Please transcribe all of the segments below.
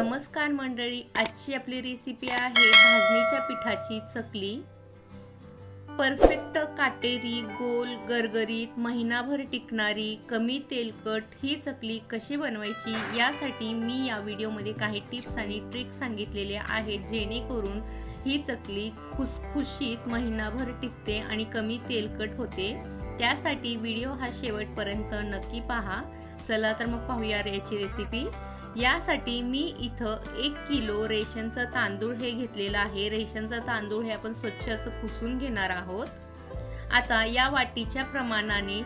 नमस्कार मंडळी, आजची आपली रेसिपी आहे भाजणीच्या पिठाची चकली। परफेक्ट काटेरी, गोल, गरगरीत, महिनाभर टिकणारी, कमी तेलकट ही चकली कशी बनवायची यासाठी मी या व्हिडिओमध्ये काही टिप्स आणि ट्रिक्स सांगितलेले आहेत, जेणेकरून ही चकली खुसखुशीत महिनाभर टिकते आणि कमी तेलकट होते। त्यासाठी व्हिडिओ हा शेवटपर्यंत नक्की पहा। चला तर मग पाहूया याची रेसिपी। यासाठी मी इथं 1 किलो रेशनचा तांदूळ हे घेतलेला आहे। रेशनचा तांदूळ हे आपण स्वच्छ असं पुसून घेणार आहोत। आता या वाटीच्या प्रमाणाने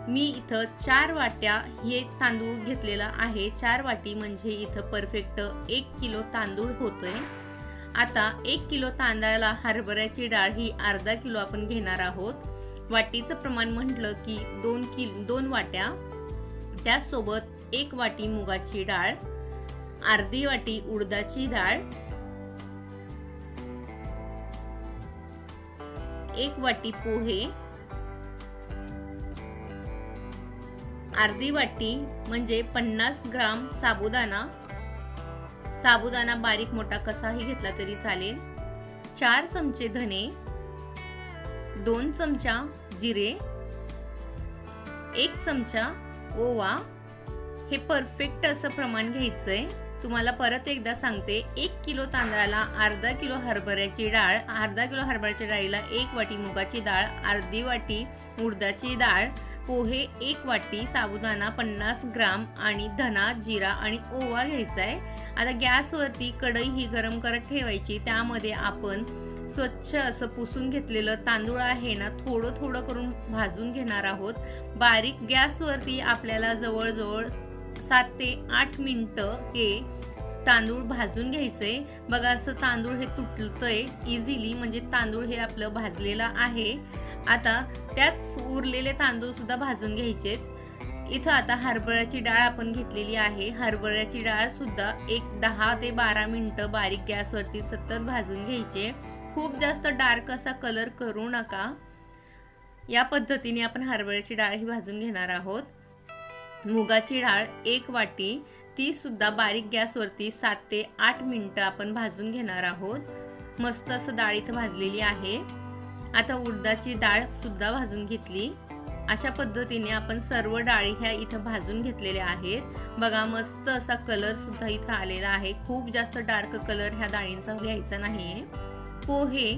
मी इथं 4 वाट्या हे तांदूळ घेतलेला आहे। 4 वाटी म्हणजे इथं परफेक्ट 1 किलो तांदूळ होतोय। आता 1 किलो तांदळाला हरभऱ्याची डाळ ही अर्धा किलो आपण घेणार आहोत। वाटीचं प्रमाण म्हटलं की 2 वाट्या, त्यासोबत 1 वाटी मुगाची डाळ, अर्धी वाटी उडदाची डाळ, 1 वाटी पोहे, अर्धी वाटी म्हणजे 50 ग्राम साबुदाणा बारीक मोठा कसाही घेतला तरी चालेल, 4 चमचे धने, 2 चमचा जिरे, 1 चमचा ओवा। हे परफेक्ट असं प्रमाण घ्यायचंय। तुम्हाला परत एकदा सांगते, 1 किलो तांदळाला अर्धा किलो हरभऱ्याची डाळ, अर्धा किलो हरभऱ्याच्या डाळीला 1 वाटी मुगाची डाळ, अर्धी वाटी उडदाची डाळ, पोहे 1 वाटी, साबुदाणा 50 ग्राम आणि धना, जिरा आणि ओवा घ्यायचा आहे। आता गॅसवरती कढई ही गरम करत ठेवायची। त्यामध्ये आपण स्वच्छ असं पुसून घेतलेलं तांदूळ आहे ना, थोडं थोडं करून भाजून घेणार आहोत। बारीक गॅसवरती आपल्याला जवळजवळ 7 ते 8 मिनिटं हे तांदूळ भाजून घ्यायचे। बघा असं तांदूळ हे तुटतंय इझिली, म्हणजे तांदूळ हे आपलं भाजलेलं आहे। आता त्याच उरलेले तांदूळ सुद्धा भाजून घ्यायचे। इथं आता हरभऱ्याची डाळ आपण घेतलेली आहे। हरभऱ्याची डाळ सुद्धा 10 ते 12 मिनिटं बारीक गॅसवरती सतत भाजून घ्यायचे। खूप जास्त डार्क असा कलर करू नका। या पद्धतीने आपण हरभऱ्याची डाळ ही भाजून घेणार आहोत। मुगाची डाळ 1 वाटी, ती सुद्धा बारीक गॅसवरती 7 ते 8 मिनिटं आपण भाजून घेणार आहोत। मस्त असं डाळ इथं भाजलेली आहे। आता उडदाची डाळ सुद्धा भाजून घेतली। अशा पद्धतीने आपण सर्व डाळी ह्या इथं भाजून घेतलेल्या आहेत। बघा मस्त असा कलर सुद्धा इथं आलेला आहे। खूप जास्त डार्क कलर ह्या डाळींचा घ्यायचा नाहीये। पोहे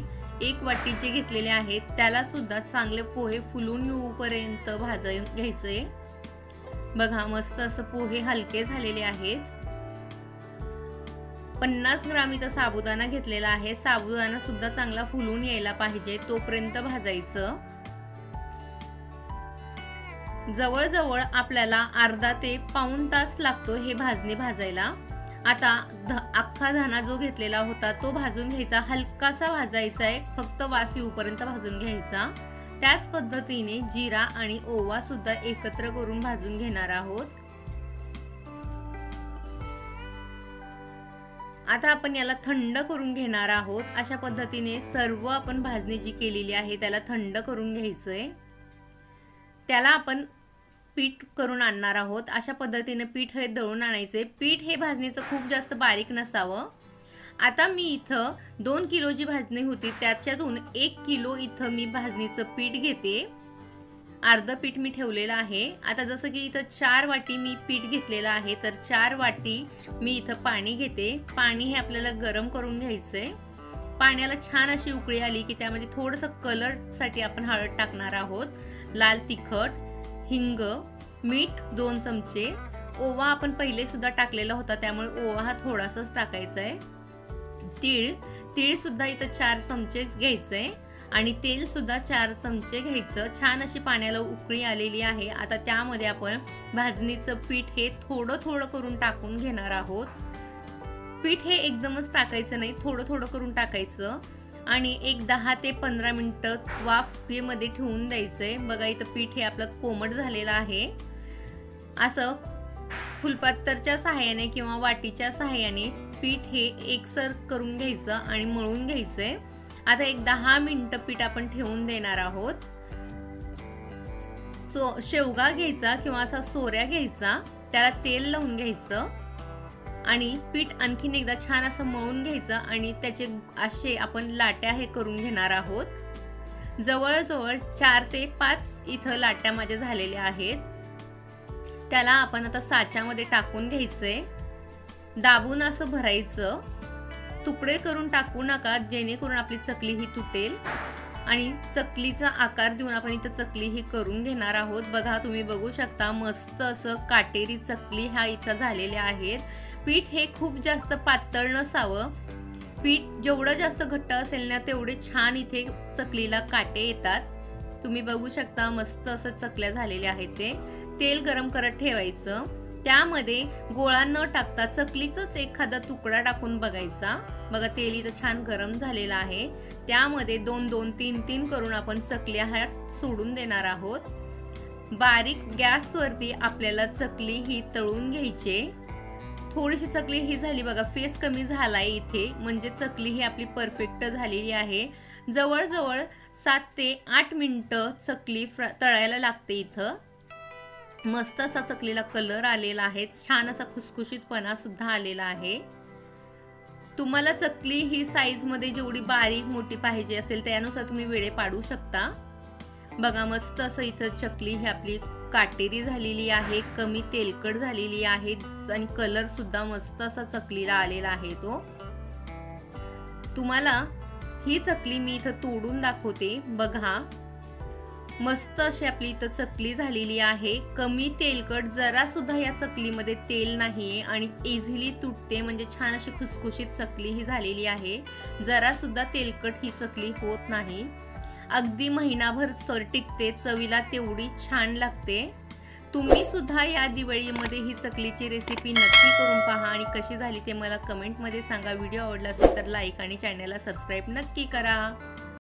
1 वाटीचे घेतलेले आहेत, त्याला सुद्धा चांगले पोहे फुलून येऊपर्यंत भाजून घ्यायचे। बघा मस्त असं पोहे हलके झालेले आहेत। 50 ग्राम इथं साबुदाणा घेतलेला आहे। साबुदाणा सुद्धा चांगला फुलून यायला पाहिजे तोपर्यंत भाजायचं। जवळजवळ आपल्याला अर्धा ते पाऊण तास लागतो हे भाजणी भाजायला। आता अख्खा धना जो घेतलेला होता तो भाजून घ्यायचा, हलकासा भाजायचा आहे, फक्त वास येऊपर्यंत भाजून घ्यायचा। त्याच पद्धतीने जिरा आणि ओवा सुद्धा एकत्र करून भाजून घेणार आहोत। आता आपण याला थंड करून घेणार आहोत। अशा पद्धतीने सर्व आपण भाजणी जी केलेली आहे त्याला थंड करून घ्यायचंय। त्याला आपण पीठ करून आणणार आहोत। अशा पद्धतीने पीठ हे दळून आणायचे। पीठ हे भाजणीचं खूप जास्त बारीक नसावं। आता मी इथं 2 किलो जी भाजणी होती त्याच्यातून 1 किलो इथं मी भाजणीचं पीठ घेते। अर्ध पीठ मी ठेवलेलं आहे। आता जसं की इथं 4 वाटी मी पीठ घेतलेलं आहे, तर 4 वाटी मी इथं पाणी घेते। पाणी हे आपल्याला गरम करून घ्यायचंय। पाण्याला छान अशी उकळी आली की त्यामध्ये थोडंसं कलरसाठी आपण हळद टाकणार आहोत, लाल तिखट, हिंग, मीठ 2 चमचे, ओवा आपण पहिले सुद्धा टाकलेला होता त्यामुळे ओवा हा थोडासाच टाकायचा आहे। तीळ सुद्धा इथं 4 चमचे घ्यायचे आणि तेल सुद्धा 4 चमचे घ्यायचं। छान अशी पाण्याला उकळी आलेली आहे। आता त्यामध्ये आपण भाजणीचं पीठ हे थोडं थोडं करून टाकून घेणार आहोत। पीठ हे एकदमच टाकायचं नाही, थोडं थोडं करून टाकायचं आणि 10 ते 15 मिनिटं वाफेमध्ये ठेवून द्यायचंय। बघा इथं पीठ हे आपलं कोमट झालेलं आहे। असं फुलपात्रच्या सहाय्याने किंवा वाटीच्या सहाय्याने पीठ हे एकसर करून घ्यायचं आणि मळून घ्यायचंय। आता 10 मिनिटं पीठ आपण ठेवून देणार आहोत। शेवगा घ्यायचा किंवा असा सोऱ्या घ्यायचा, त्याला तेल लावून घ्यायचं आणि पीठ आणखीन एकदा छान असं मळून घ्यायचं आणि त्याचे असे आपण लाट्या हे करून घेणार आहोत। जवळजवळ 4 ते 5 इथं लाट्या माझ्या झालेल्या आहेत। त्याला आपण आता साच्यामध्ये टाकून घ्यायचंय, दाबून असं भरायचं, तुकडे करून टाकू नका जेणेकरून आपली चकली ही तुटेल। आणि चकलीचा आकार देऊन आपण इथं चकली ही करून घेणार आहोत। बघा तुम्ही बघू शकता मस्त असं काटेरी चकली ह्या इथं झालेल्या आहेत। पीठ हे खूप जास्त पातळ नसावं, पीठ जेवढं जास्त घट्ट असेल ना तेवढे छान इथे चकलीला काटे येतात। तुम्ही बघू शकता मस्त असं चकल्या झालेल्या आहेत। ते तेल गरम करत ठेवायचं, त्यामध्ये गोळा न टाकता चकलीचाच एखादा तुकडा टाकून बघायचा। बघा तेल इथं छान गरम झालेलं आहे, त्यामध्ये 2-2 3-3 करून आपण चकल्या ह्या सोडून देणार आहोत। बारीक गॅसवरती आपल्याला चकली ही तळून घ्यायची। थोडीशी चकली ही झाली बघा, फेस कमी झालाय इथे, म्हणजे चकली ही आपली परफेक्ट झालेली आहे। जवळजवळ 7 ते 8 मिनिटं चकली तळायला लागते इथं। मस्त असा चकलीला कलर आलेला आहे, छान असा खुसखुशीतपणा सुद्धा आलेला आहे। तुम्हाला चकली ही साईज मध्ये जेवढी बारीक मोठी पाहिजे असेल त्यानुसार तुम्ही वेळे पाडू शकता। बघा मस्त असं इथं चकली ही आपली काटेरी झालेली आहे, कमी तेलकट झालेली आहे आणि कलर सुद्धा मस्त असा चकलीला आलेला आहे। तो तुम्हाला ही चकली मी इथं तोडून दाखवते। बघा मस्त अशी आपली इथं चकली झालेली आहे, कमी तेलकट, जरा सुद्धा या चकलीमध्ये तेल नाहीये आणि इझिली तुटते, म्हणजे छान अशी खुसखुशीत चकली ही झालेली आहे। जरा सुद्धा तेलकट ही चकली होत नाही, अगदी महिनाभर सर टिकते, चवीला तेवढी छान लागते। तुम्ही सुद्धा या दिवाळीमध्ये ही चकलीची रेसिपी नक्की करून पहा आणि कशी झाली ते मला कमेंटमध्ये सांगा। व्हिडिओ आवडला असेल तर लाईक आणि चॅनलला सबस्क्राईब नक्की करा।